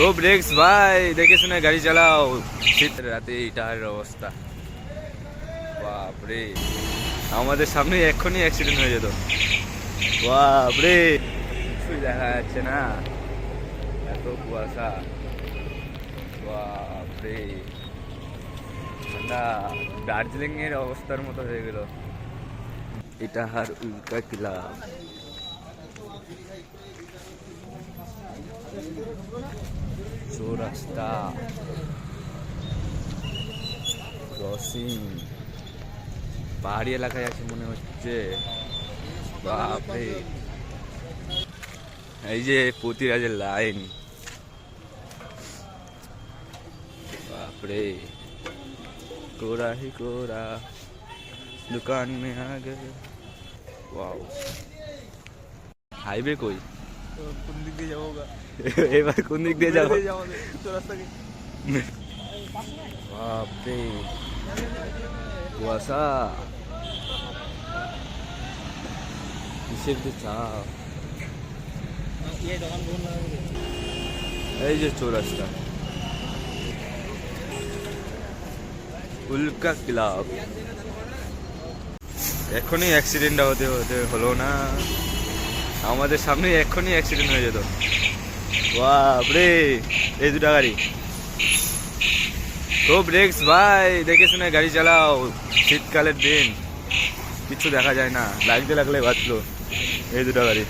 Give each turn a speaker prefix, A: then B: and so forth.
A: ও breaks ভাই, দেখে শুনে গাড়ি চালাও, শীত রাতে এটার অবস্থা। বাপরে, আমাদের সামনে এক্ষুনি অ্যাক্সিডেন্ট হয়ে যেত। বাপরে, কিছুই দেখা যাচ্ছে না, এত কুয়াশা। বাপরে, ঠান্ডা, দার্জিলিং এর অবস্থার মতো হয়ে গেল। এটা আর উল্কা কিলা, চৌরাস্তা ক্রসিং, পাহাড়ি এলাকায় আছে মনে হচ্ছে। বাপরে, এই যে পতিরাজের লাইন। बापरे, कोरा ही कोरा दुकान में आ गए। वाओ, हाईवे कोई
B: तो কোন দিক দিয়ে যাবো গা?
A: এবার কোন দিক দিয়ে যাবো?
B: চৌরাস্তা কি?
A: বাপরে, কুয়াশা, কিসের যে চাপ। এই যে চৌরাস্তা, উল্কা ক্লাব। এখনই অ্যাক্সিডেন্ট হতে হতে হলো না, আমাদের সামনে এখনই অ্যাক্সিডেন্ট হয়ে যেত। বাপরে, এই দুটা গাড়ি। ও ব্রেক্স ভাই, দেখে শুনে গাড়ি চালাও, শীতকালের দিন, কিছু দেখা যায় না, লাগতে লাগলে বাঁচলো। এই দুটা গাড়ি।